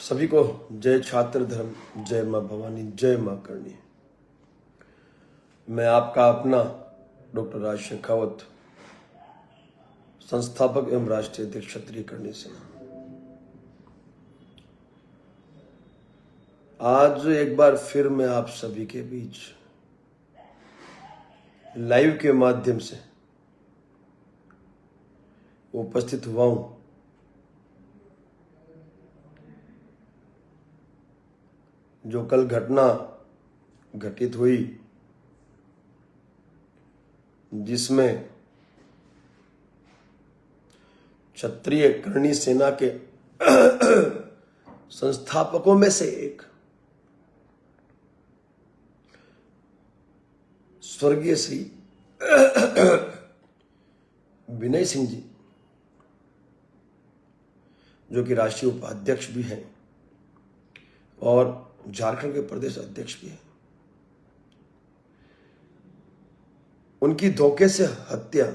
सभी को जय छात्र धर्म, जय माँ भवानी, जय माँ करणी। मैं आपका अपना डॉक्टर राज शेखावत, संस्थापक एवं राष्ट्रीय अध्यक्ष क्षत्रिय करणी सेना। आज एक बार फिर मैं आप सभी के बीच लाइव के माध्यम से उपस्थित हुआ हूं। जो कल घटना घटित हुई, जिसमें क्षत्रिय करणी सेना के संस्थापकों में से एक स्वर्गीय श्री विनय सिंह जी, जो कि राष्ट्रीय उपाध्यक्ष भी हैं और झारखंड के प्रदेश अध्यक्ष भी हैं, उनकी धोखे से हत्या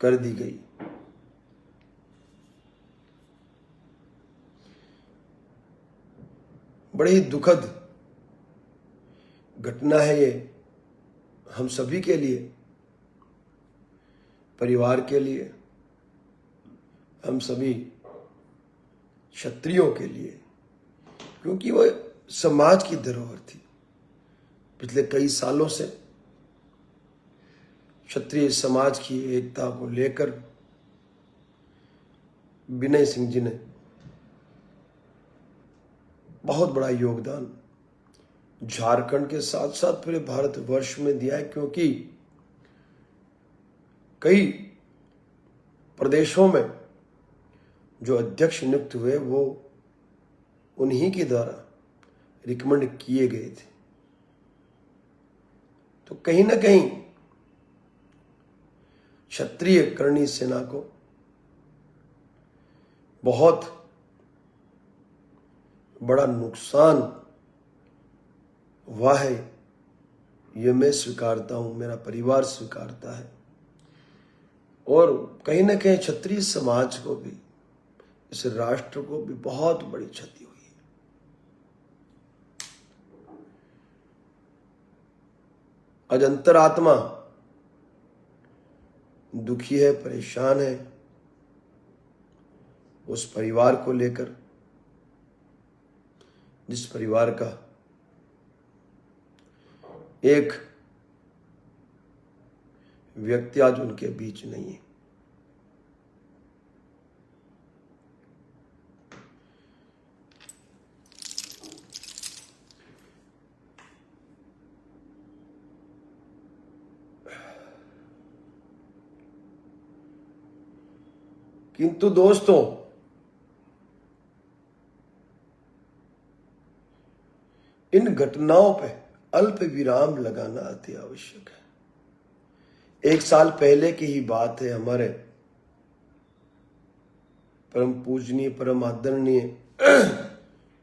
कर दी गई। बड़ी ही दुखद घटना है ये, हम सभी के लिए, परिवार के लिए, हम सभी क्षत्रियों के लिए, क्योंकि वो समाज की धरोहर थी। पिछले कई सालों से क्षत्रिय समाज की एकता को लेकर विनय सिंह जी ने बहुत बड़ा योगदान झारखंड के साथ साथ पूरे भारतवर्ष में दिया है, क्योंकि कई प्रदेशों में जो अध्यक्ष नियुक्त हुए वो उन्हीं के द्वारा रिकमेंड किए गए थे। तो कहीं ना कहीं क्षत्रिय करणी सेना को बहुत बड़ा नुकसान हुआ है, ये मैं स्वीकारता हूं, मेरा परिवार स्वीकारता है, और कहीं ना कहीं क्षत्रिय समाज को भी, इस राष्ट्र को भी बहुत बड़ी क्षति हुई है। आज अंतरात्मा दुखी है, परेशान है उस परिवार को लेकर, जिस परिवार का एक व्यक्ति आज उनके बीच नहीं है। किंतु दोस्तों, इन घटनाओं पे अल्प विराम लगाना अति आवश्यक है। एक साल पहले की ही बात है, हमारे परम पूजनीय, परम आदरणीय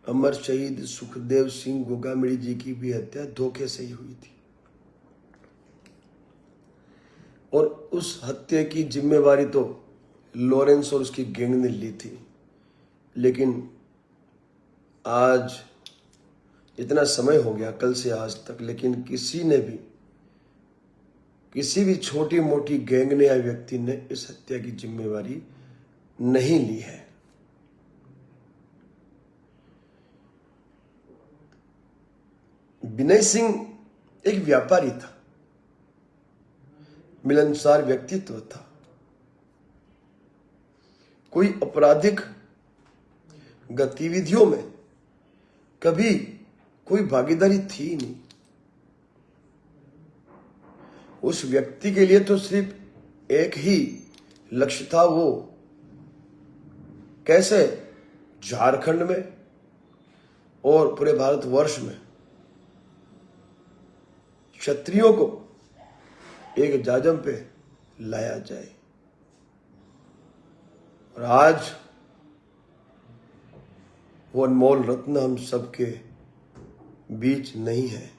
अमर शहीद सुखदेव सिंह गोगामिड़ी जी की भी हत्या धोखे से ही हुई थी, और उस हत्या की जिम्मेवारी तो लॉरेंस और उसकी गैंग ने ली थी। लेकिन आज इतना समय हो गया, कल से आज तक, लेकिन किसी ने भी, किसी भी छोटी मोटी गैंग ने या व्यक्ति ने इस हत्या की जिम्मेवारी नहीं ली है। विनय सिंह एक व्यापारी था, मिलनसार व्यक्तित्व था, कोई आपराधिक गतिविधियों में कभी कोई भागीदारी थी नहीं। उस व्यक्ति के लिए तो सिर्फ एक ही लक्ष्य था, वो कैसे झारखंड में और पूरे भारतवर्ष में क्षत्रियों को एक जाजम पे लाया जाए। और आज वो अनमोल रत्न हम सबके बीच नहीं है।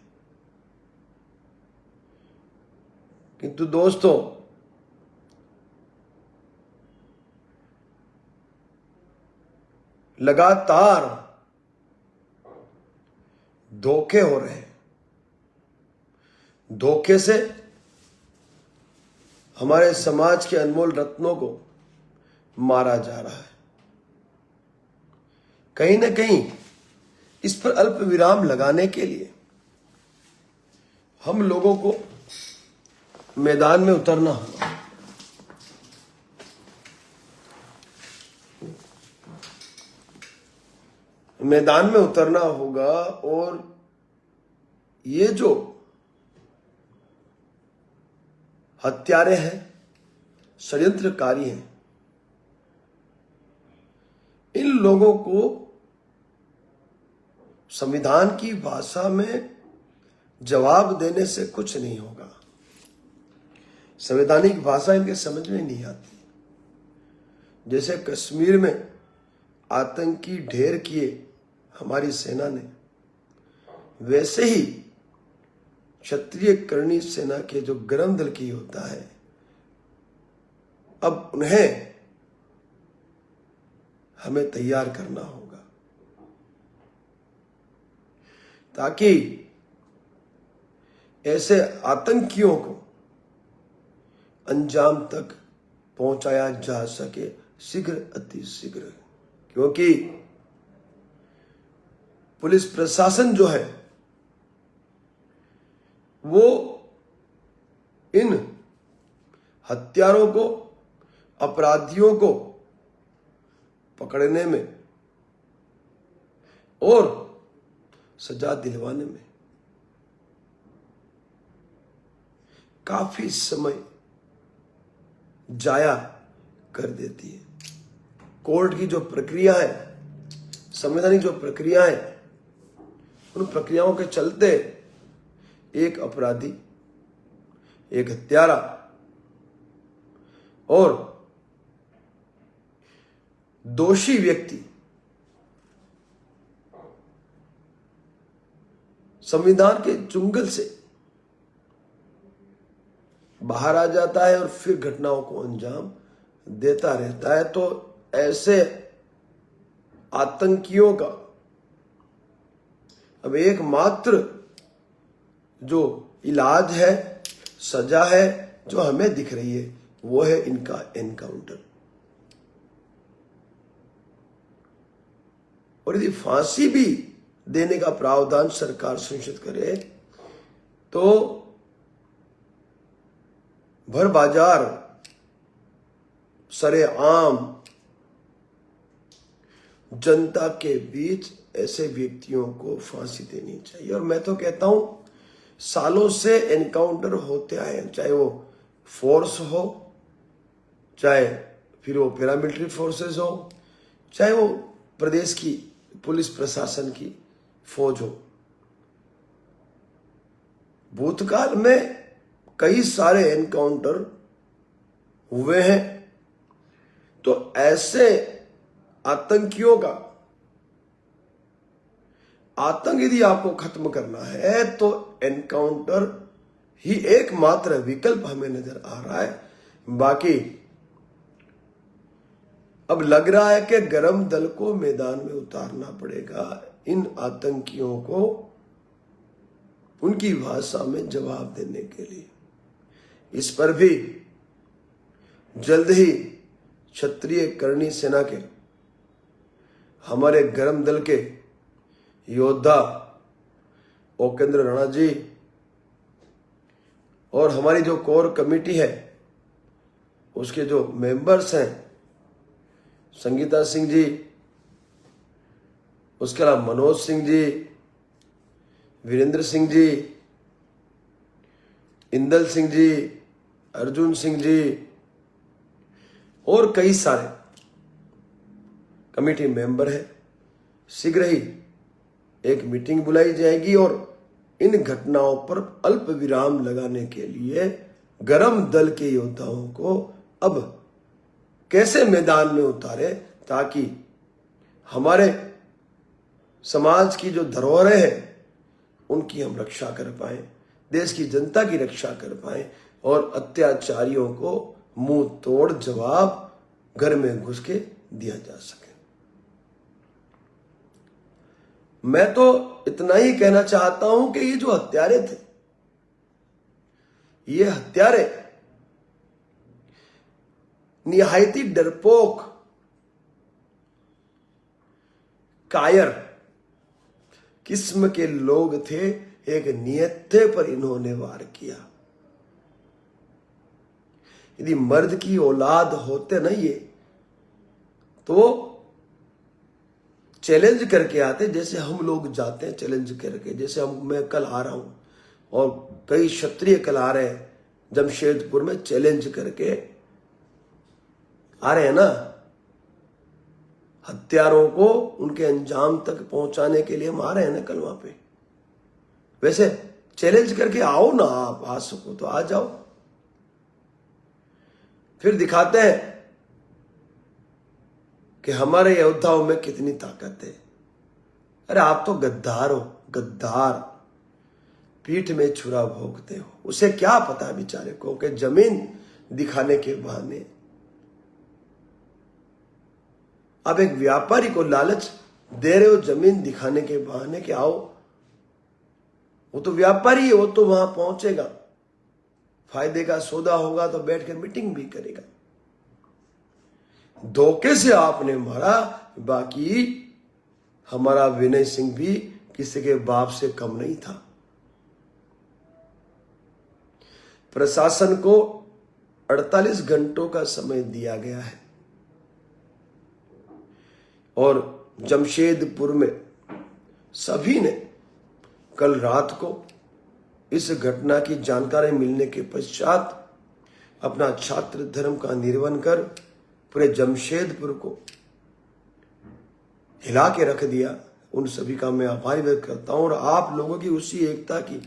किंतु दोस्तों, लगातार धोखे हो रहे हैं। धोखे से हमारे समाज के अनमोल रत्नों को मारा जा रहा है। कहीं ना कहीं इस पर अल्प विराम लगाने के लिए हम लोगों को मैदान में उतरना होगा। मैदान में उतरना होगा और ये जो हत्यारे हैं, षड्यंत्रकारी हैं, इन लोगों को संविधान की भाषा में जवाब देने से कुछ नहीं होगा। संवैधानिक भाषा इनके समझ में नहीं आती। जैसे कश्मीर में आतंकी ढेर किए हमारी सेना ने, वैसे ही क्षत्रिय करणी सेना के जो गरम दल की होता है, अब उन्हें हमें तैयार करना होगा ताकि ऐसे आतंकियों को अंजाम तक पहुंचाया जा सके शीघ्र अतिशीघ्र। क्योंकि पुलिस प्रशासन जो है वो इन हत्यारों को, अपराधियों को पकड़ने में और सजा दिलवाने में काफी समय जाया कर देती है। कोर्ट की जो प्रक्रिया है, संवैधानिक जो प्रक्रिया है, उन प्रक्रियाओं के चलते एक अपराधी, एक हत्यारा और दोषी व्यक्ति संविधान के चुंगल से बाहर आ जाता है और फिर घटनाओं को अंजाम देता रहता है। तो ऐसे आतंकियों का अब एकमात्र जो इलाज है, सजा है, जो हमें दिख रही है, वो है इनका एनकाउंटर। और यदि फांसी भी देने का प्रावधान सरकार सुनिश्चित करे तो भर बाजार सरेआम जनता के बीच ऐसे व्यक्तियों को फांसी देनी चाहिए। और मैं तो कहता हूं सालों से एनकाउंटर होते आए, चाहे वो फोर्स हो, चाहे फिर वो पैरामिलिट्री फोर्सेस हो, चाहे वो प्रदेश की पुलिस प्रशासन की फौज हो। भूतकाल में कई सारे एनकाउंटर हुए हैं। तो ऐसे आतंकियों का आतंक यदि आपको खत्म करना है तो एनकाउंटर ही एकमात्र विकल्प हमें नजर आ रहा है। बाकी अब लग रहा है कि गरम दल को मैदान में उतारना पड़ेगा इन आतंकियों को उनकी भाषा में जवाब देने के लिए। इस पर भी जल्द ही क्षत्रिय करणी सेना के हमारे गरम दल के योद्धा ओकेंद्र राणा जी और हमारी जो कोर कमेटी है उसके जो मेंबर्स हैं, संगीता सिंह जी, उसके अलावा मनोज सिंह जी, वीरेंद्र सिंह जी, इंदल सिंह जी, अर्जुन सिंह जी और कई सारे कमेटी मेंबर हैं। शीघ्र ही एक मीटिंग बुलाई जाएगी और इन घटनाओं पर अल्प विराम लगाने के लिए गरम दल के योद्धाओं को अब कैसे मैदान में उतारे ताकि हमारे समाज की जो धरोहरें हैं उनकी हम रक्षा कर पाए, देश की जनता की रक्षा कर पाए और अत्याचारियों को मुंह तोड़ जवाब घर में घुस के दिया जा सके। मैं तो इतना ही कहना चाहता हूं कि ये जो हत्यारे थे, ये हत्यारे निहायती डरपोक, कायर किस्म के लोग थे। एक नियत्थे पर इन्होंने वार किया। यदि मर्द की औलाद होते ना ये, तो चैलेंज करके आते, जैसे हम लोग जाते हैं चैलेंज करके। जैसे मैं कल आ रहा हूं और कई क्षत्रिय कल आ रहे हैं जमशेदपुर में, चैलेंज करके आ रहे हैं ना, हत्यारों को उनके अंजाम तक पहुंचाने के लिए हम आ रहे हैं ना कल वहां पे। वैसे चैलेंज करके आओ ना, आप आ सको तो आ जाओ, फिर दिखाते हैं कि हमारे योद्धाओं में कितनी ताकत है। अरे आप तो गद्दार हो, गद्दार, पीठ में छुरा भोगते हो। उसे क्या पता है बेचारे को कि जमीन दिखाने के बहाने आप एक व्यापारी को लालच दे रहे हो जमीन दिखाने के बहाने कि आओ। वो तो व्यापारी है, वो तो वहां पहुंचेगा, फायदे का सौदा होगा तो बैठ कर मीटिंग भी करेगा। धोखे से आपने मारा। बाकी हमारा विनय सिंह भी किसी के बाप से कम नहीं था। प्रशासन को 48 घंटों का समय दिया गया है और जमशेदपुर में सभी ने कल रात को इस घटना की जानकारी मिलने के पश्चात अपना छात्र धर्म का निर्वहन कर पूरे जमशेदपुर को हिला के रख दिया। उन सभी का मैं आभार व्यक्त करता हूं और आप लोगों की उसी एकता की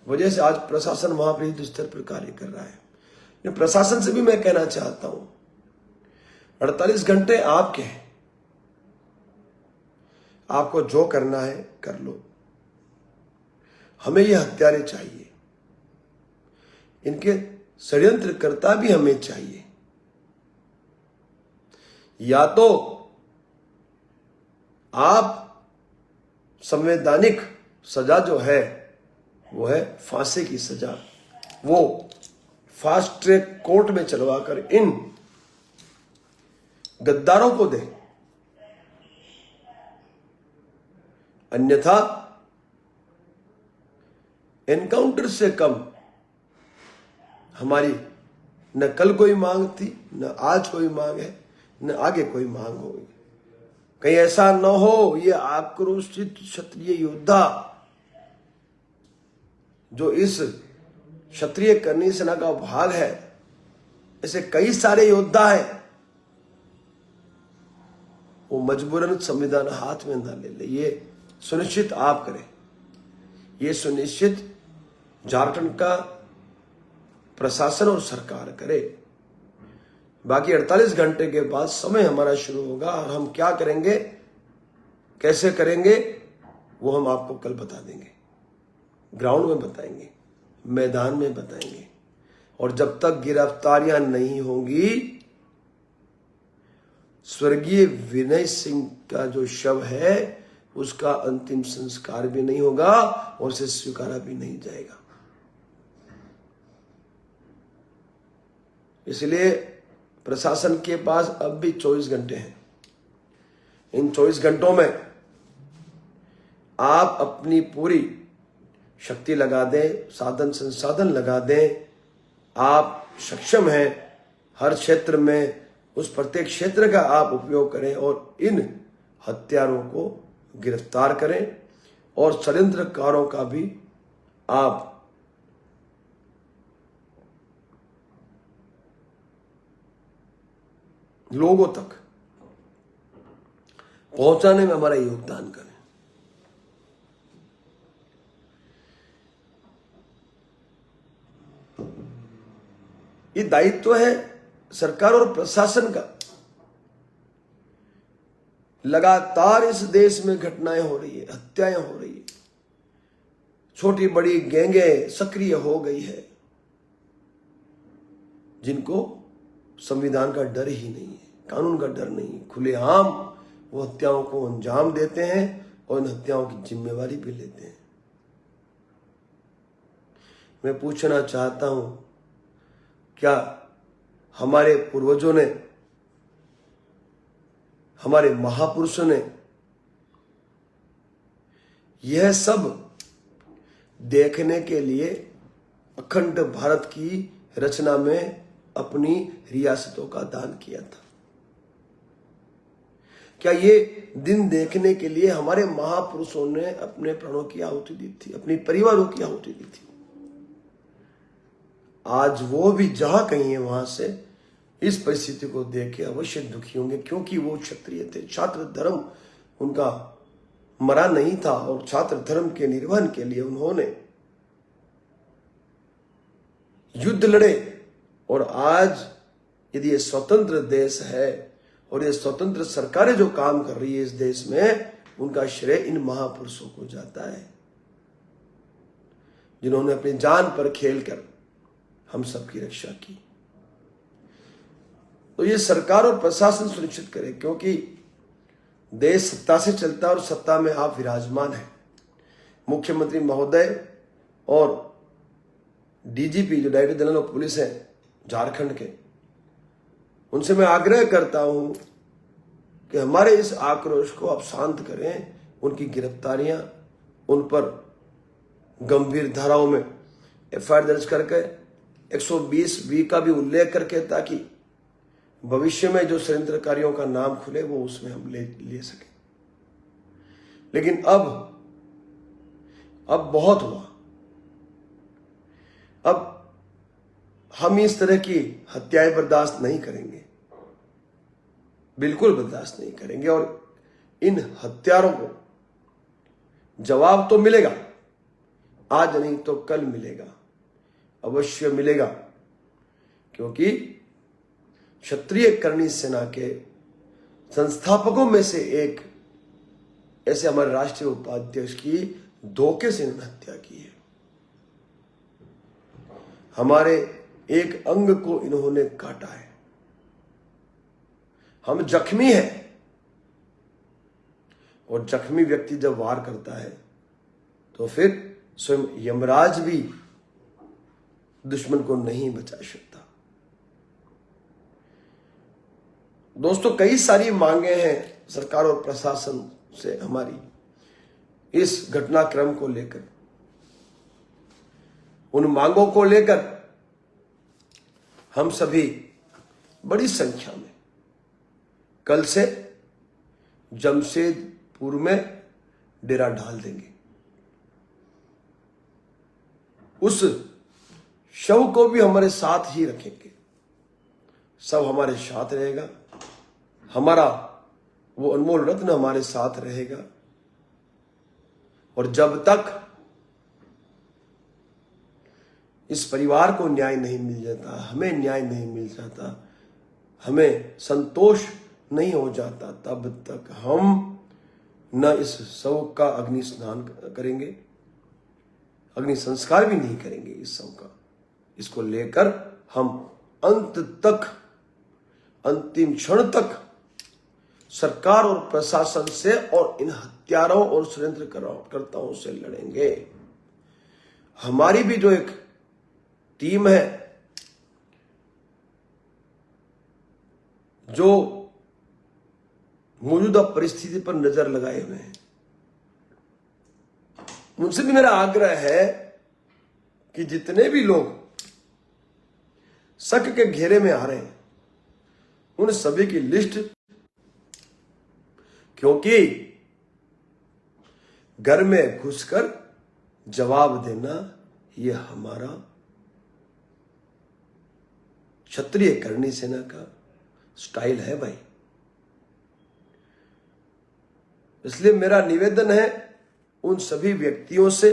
वजह से आज प्रशासन वहां पर युद्ध स्तर पर कार्य कर रहा है। प्रशासन से भी मैं कहना चाहता हूं, 48 घंटे आपके हैं, आपको जो करना है कर लो। हमें ये हत्यारे चाहिए, इनके षड्यंत्रकर्ता भी हमें चाहिए। या तो आप संवैधानिक सजा जो है वो है फांसी की सजा, वो फास्ट ट्रैक कोर्ट में चलवाकर इन गद्दारों को दें, अन्यथा एनकाउंटर से कम हमारी न कल कोई मांग थी, न आज कोई मांग है, न आगे कोई मांग होगी। कहीं ऐसा न हो ये आक्रोशित क्षत्रिय योद्धा जो इस क्षत्रिय करनी सेना का भाग है, ऐसे कई सारे योद्धा हैं, वो मजबूरन संविधान हाथ में न ले ले। ये सुनिश्चित आप करें, ये सुनिश्चित झारखंड का प्रशासन और सरकार करे। बाकी 48 घंटे के बाद समय हमारा शुरू होगा और हम क्या करेंगे, कैसे करेंगे, वो हम आपको कल बता देंगे, ग्राउंड में बताएंगे, मैदान में बताएंगे। और जब तक गिरफ्तारियां नहीं होंगी, स्वर्गीय विनय सिंह का जो शव है उसका अंतिम संस्कार भी नहीं होगा और उसे स्वीकारा भी नहीं जाएगा। इसलिए प्रशासन के पास अब भी 24 घंटे हैं। इन 24 घंटों में आप अपनी पूरी शक्ति लगा दें, साधन संसाधन लगा दें। आप सक्षम हैं, हर क्षेत्र में उस प्रत्येक क्षेत्र का आप उपयोग करें और इन हत्यारों को गिरफ्तार करें और षड्यंत्रकारों का भी आप लोगों तक पहुंचाने में हमारा योगदान करें। ये दायित्व है सरकार और प्रशासन का। लगातार इस देश में घटनाएं हो रही है, हत्याएं हो रही है, छोटी बड़ी गैंगें सक्रिय हो गई है जिनको संविधान का डर ही नहीं है, कानून का डर नहीं, खुलेआम वो हत्याओं को अंजाम देते हैं और इन हत्याओं की जिम्मेवारी भी लेते हैं। मैं पूछना चाहता हूं, क्या हमारे पूर्वजों ने, हमारे महापुरुषों ने यह सब देखने के लिए अखंड भारत की रचना में अपनी रियासतों का दान किया था? क्या ये दिन देखने के लिए हमारे महापुरुषों ने अपने प्राणों की आहुति दी थी, अपनी परिवारों की आहुति दी थी? आज वो भी जहां कहीं है वहां से इस परिस्थिति को देख के अवश्य दुखी होंगे, क्योंकि वो क्षत्रिय थे। छात्र धर्म उनका मरा नहीं था और छात्र धर्म के निर्वहन के लिए उन्होंने युद्ध लड़े। और आज यदि ये स्वतंत्र देश है और ये स्वतंत्र सरकारें जो काम कर रही है इस देश में, उनका श्रेय इन महापुरुषों को जाता है, जिन्होंने अपनी जान पर खेलकर हम सबकी रक्षा की। तो ये सरकार और प्रशासन सुनिश्चित करे, क्योंकि देश सत्ता से चलता है और सत्ता में आप विराजमान हैं। मुख्यमंत्री महोदय और डीजीपी जो डायरेक्टर जनरल ऑफ पुलिस है झारखंड के, उनसे मैं आग्रह करता हूं कि हमारे इस आक्रोश को आप शांत करें, उनकी गिरफ्तारियां, उन पर गंभीर धाराओं में एफआईआर दर्ज करके 120(b) का भी उल्लेख करके, ताकि भविष्य में जो षड्यंत्रकारियों का नाम खुले वो उसमें हम ले सकें। लेकिन अब बहुत हुआ। अब हम इस तरह की हत्याएं बर्दाश्त नहीं करेंगे, बिल्कुल बर्दाश्त नहीं करेंगे। और इन हत्यारों को जवाब तो मिलेगा, आज नहीं तो कल मिलेगा, अवश्य मिलेगा, क्योंकि क्षत्रिय करणी सेना के संस्थापकों में से एक ऐसे हमारे राष्ट्रीय उपाध्यक्ष की धोखे से इन्होंने हत्या की है। हमारे एक अंग को इन्होंने काटा है, हम जख्मी हैं। और जख्मी व्यक्ति जब वार करता है तो फिर स्वयं यमराज भी दुश्मन को नहीं बचा सकता। दोस्तों, कई सारी मांगे हैं सरकार और प्रशासन से हमारी इस घटनाक्रम को लेकर। उन मांगों को लेकर हम सभी बड़ी संख्या में कल से जमशेदपुर में डेरा डाल देंगे। उस शव को भी हमारे साथ ही रखेंगे, सब हमारे साथ रहेगा, हमारा वो अनमोल रत्न हमारे साथ रहेगा। और जब तक इस परिवार को न्याय नहीं मिल जाता, हमें न्याय नहीं मिल जाता, हमें संतोष नहीं हो जाता, तब तक हम न इस शव का अग्नि स्नान करेंगे, अग्नि संस्कार भी नहीं करेंगे इस शव का। इसको लेकर हम अंत तक, अंतिम क्षण तक सरकार और प्रशासन से और इन हत्यारों और षड्यंत्रकर्ताओं से लड़ेंगे। हमारी भी जो एक टीम है, जो मौजूदा परिस्थिति पर नजर लगाए हुए हैं, उनसे भी मेरा आग्रह है कि जितने भी लोग शक के घेरे में आ रहे हैं, उन सभी की लिस्ट, क्योंकि घर में घुसकर जवाब देना यह हमारा क्षत्रिय करणी सेना का स्टाइल है भाई। इसलिए मेरा निवेदन है उन सभी व्यक्तियों से,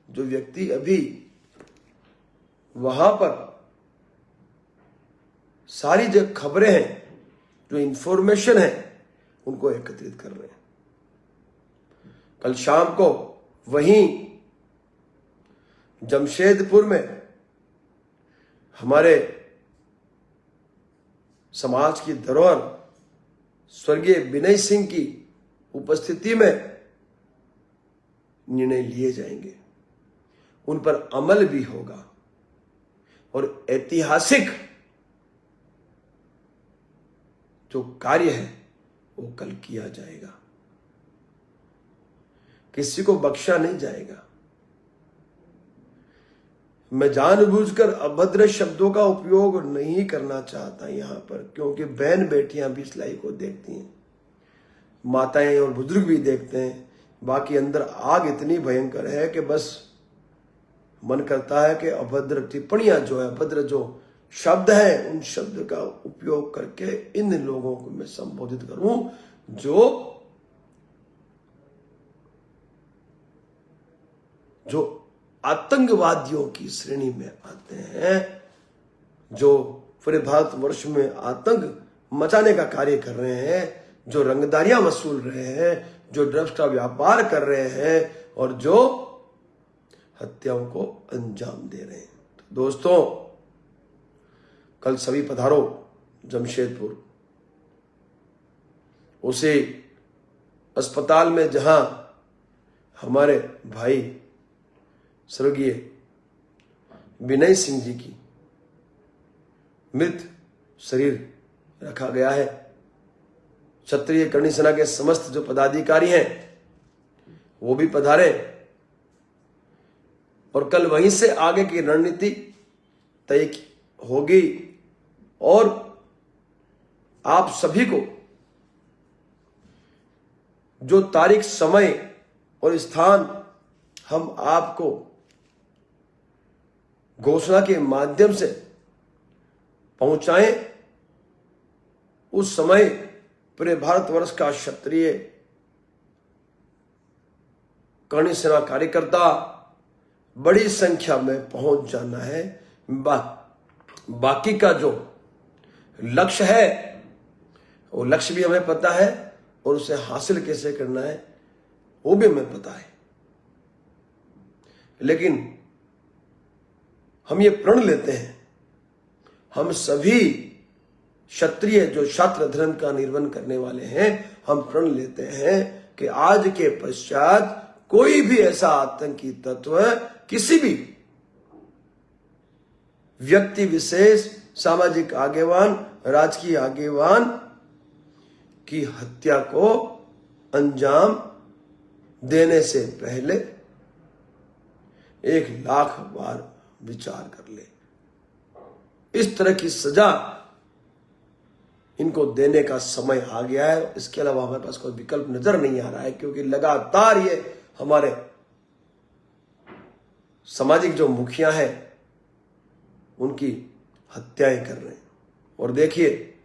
जो व्यक्ति अभी वहां पर सारी जो खबरें हैं, जो इंफॉर्मेशन है, उनको एकत्रित कर रहे हैं। कल शाम को वहीं जमशेदपुर में हमारे समाज की धरोहर स्वर्गीय विनय सिंह की उपस्थिति में निर्णय लिए जाएंगे, उन पर अमल भी होगा और ऐतिहासिक जो कार्य है वो कल किया जाएगा। किसी को बख्शा नहीं जाएगा। मैं जानबूझकर अभद्र शब्दों का उपयोग नहीं करना चाहता यहां पर, क्योंकि बहन बेटियां भी इस लाइव को देखती हैं, माताएं और बुजुर्ग भी देखते हैं। बाकी अंदर आग इतनी भयंकर है कि बस मन करता है कि अभद्र टिप्पणियां जो है, अभद्र जो शब्द है, उन शब्द का उपयोग करके इन लोगों को मैं संबोधित करूं जो आतंकवादियों की श्रेणी में आते हैं, जो पूरे भारतवर्ष में आतंक मचाने का कार्य कर रहे हैं, जो रंगदारियां वसूल रहे हैं, जो ड्रग्स का व्यापार कर रहे हैं और जो हत्याओं को अंजाम दे रहे हैं। तो दोस्तों, कल सभी पधारो जमशेदपुर, उसे अस्पताल में जहां हमारे भाई स्वर्गीय विनय सिंह जी की मृत शरीर रखा गया है। क्षत्रिय करणी सेना के समस्त जो पदाधिकारी हैं वो भी पधारे और कल वहीं से आगे की रणनीति तय होगी और आप सभी को जो तारीख, समय और स्थान हम आपको घोषणा के माध्यम से पहुंचाएं, उस समय पूरे भारतवर्ष का क्षत्रिय करणी सेना कार्यकर्ता बड़ी संख्या में पहुंच जाना है। बाकी का जो लक्ष्य है वो लक्ष्य भी हमें पता है और उसे हासिल कैसे करना है वो भी हमें पता है। लेकिन हम ये प्रण लेते हैं, हम सभी क्षत्रिय जो क्षात्र धर्म का निर्वहन करने वाले हैं, हम प्रण लेते हैं कि आज के पश्चात कोई भी ऐसा आतंकी तत्व किसी भी व्यक्ति विशेष, सामाजिक आगेवान, राजकीय आगेवान की हत्या को अंजाम देने से पहले 1,00,000 बार विचार कर ले। इस तरह की सजा इनको देने का समय आ गया है। इसके अलावा हमारे पास कोई विकल्प नजर नहीं आ रहा है, क्योंकि लगातार ये हमारे सामाजिक जो मुखिया हैं उनकी हत्याएं कर रहे हैं। और देखिए,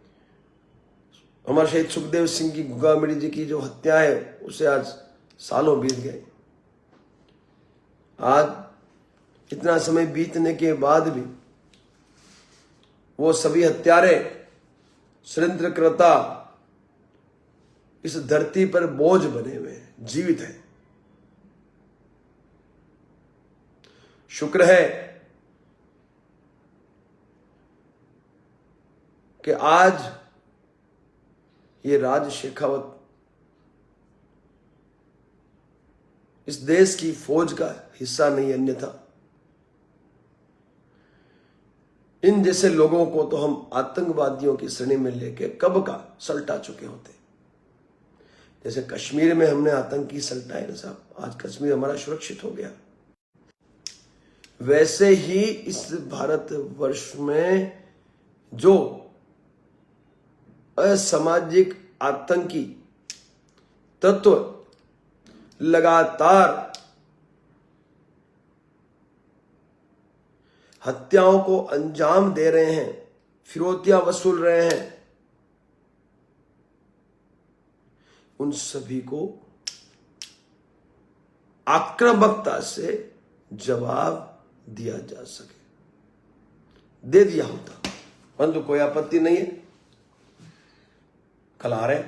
हमारे शहीद सुखदेव सिंह की गुगामिड़ी जी की जो हत्या है उसे आज सालों बीत गए। आज इतना समय बीतने के बाद भी वो सभी हत्यारे, षड्यंत्रकर्ता इस धरती पर बोझ बने हुए हैं, जीवित हैं। शुक्र है कि आज ये राज शेखावत इस देश की फौज का हिस्सा नहीं, अन्यथा इन जैसे लोगों को तो हम आतंकवादियों की श्रेणी में लेके कब का सल्टा चुके होते। जैसे कश्मीर में हमने आतंकी सल्टाए ना साहब, आज कश्मीर हमारा सुरक्षित हो गया। वैसे ही इस भारतवर्ष में जो असामाजिक आतंकी तत्व लगातार हत्याओं को अंजाम दे रहे हैं, फिरौतियां वसूल रहे हैं, उन सभी को आक्रामकता से जवाब दिया जा सके, दे दिया होता, परंतु कोई आपत्ति नहीं है। कल आ रहे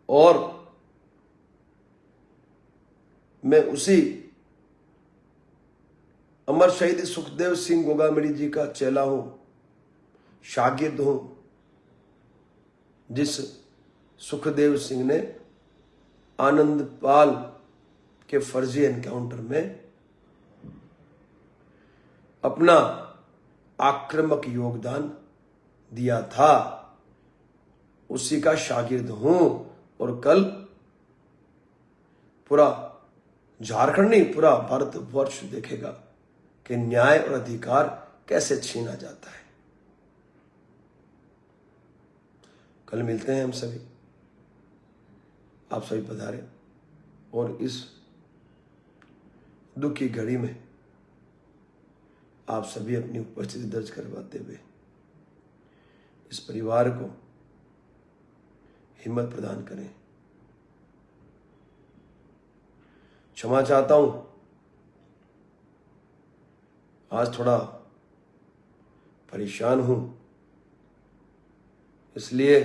और मैं उसी अमर शहीद सुखदेव सिंह गोगामिड़ी जी का चेला हूं, शागिर्द हूं, जिस सुखदेव सिंह ने आनंदपाल के फर्जी एनकाउंटर में अपना आक्रामक योगदान दिया था, उसी का शागिर्द हूं। और कल पूरा झारखंड नहीं, पूरा भारतवर्ष देखेगा कि न्याय और अधिकार कैसे छीना जाता है। कल मिलते हैं हम सभी, आप सभी पधारे और इस दुख की घड़ी में आप सभी अपनी उपस्थिति दर्ज करवाते हुए इस परिवार को हिम्मत प्रदान करें। क्षमा चाहता हूं, आज थोड़ा परेशान हूं, इसलिए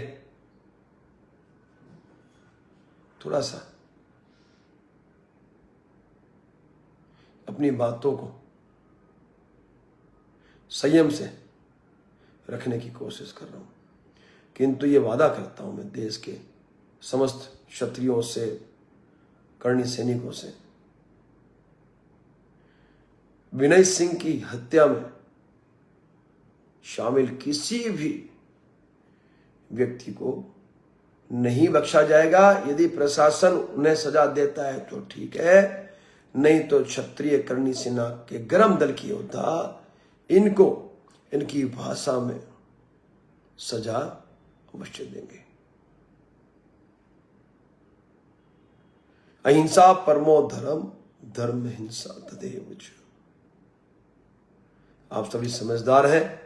थोड़ा सा अपनी बातों को संयम से रखने की कोशिश कर रहा हूं, किंतु ये वादा करता हूं मैं देश के समस्त क्षत्रियों से, कर्णी सैनिकों से, विनय सिंह की हत्या में शामिल किसी भी व्यक्ति को नहीं बख्शा जाएगा। यदि प्रशासन उन्हें सजा देता है तो ठीक है, नहीं तो क्षत्रिय कर्णी सेना के गरम दल की योद्धा इनको इनकी भाषा में सजा अवश्य देंगे। अहिंसा परमो धर्म, धर्म हिंसा तदेव च। आप सभी समझदार हैं,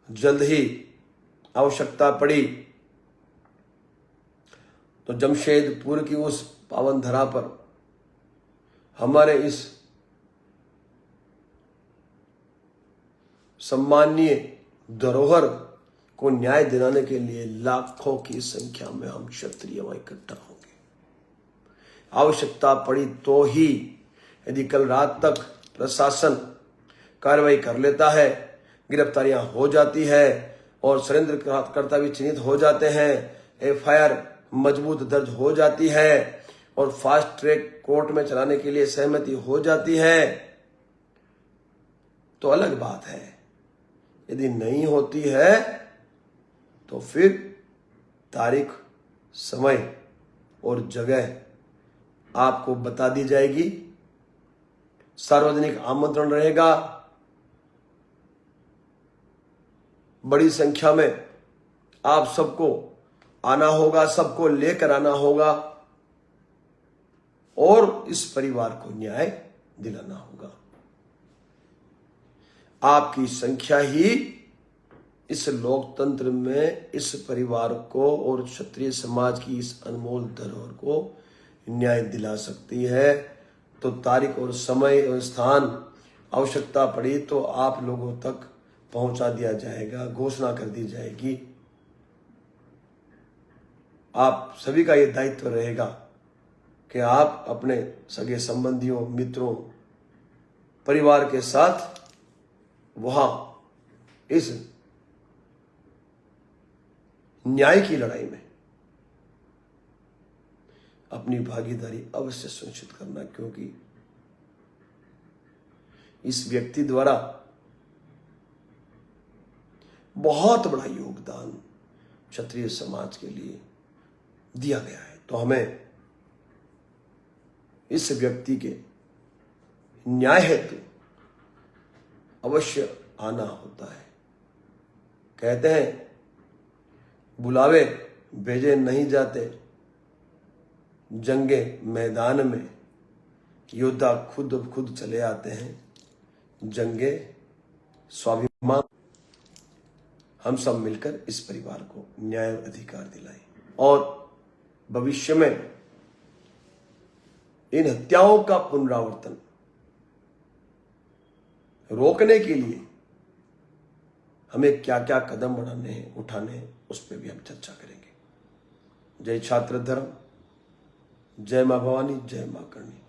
जल्द ही आवश्यकता पड़ी तो जमशेदपुर की उस पावन धरा पर हमारे इस सम्माननीय धरोहर को न्याय दिलाने के लिए लाखों की संख्या में हम क्षत्रिय वहां इकट्ठा होंगे। आवश्यकता पड़ी तो ही, यदि कल रात तक प्रशासन कार्रवाई कर लेता है, गिरफ्तारियां हो जाती है और षड्यंत्रकर्ता भी चिन्हित हो जाते हैं, एफआईआर मजबूत दर्ज हो जाती है और फास्ट ट्रैक कोर्ट में चलाने के लिए सहमति हो जाती है, तो अलग बात है। यदि नहीं होती है तो फिर तारीख, समय और जगह आपको बता दी जाएगी। सार्वजनिक आमंत्रण रहेगा, बड़ी संख्या में आप सबको आना होगा, सबको लेकर आना होगा और इस परिवार को न्याय दिलाना होगा। आपकी संख्या ही इस लोकतंत्र में इस परिवार को और क्षत्रिय समाज की इस अनमोल धरोहर को न्याय दिला सकती है। तो तारीख और समय और स्थान आवश्यकता पड़ी तो आप लोगों तक पहुंचा दिया जाएगा, घोषणा कर दी जाएगी। आप सभी का यह दायित्व रहेगा कि आप अपने सगे संबंधियों, मित्रों, परिवार के साथ वहां इस न्याय की लड़ाई में अपनी भागीदारी अवश्य सुनिश्चित करना, क्योंकि इस व्यक्ति द्वारा बहुत बड़ा योगदान क्षत्रिय समाज के लिए दिया गया है। तो हमें इस व्यक्ति के न्याय हेतु अवश्य आना होता है। कहते हैं बुलावे भेजे नहीं जाते, जंगे मैदान में योद्धा खुद चले आते हैं। जंगे स्वाभिमान, हम सब मिलकर इस परिवार को न्याय और अधिकार दिलाएं और भविष्य में इन हत्याओं का पुनरावर्तन रोकने के लिए हमें क्या क्या कदम उठाने हैं, उस पर भी हम चर्चा करेंगे। जय छात्र धर्म, जय मां भवानी, जय मां करणी।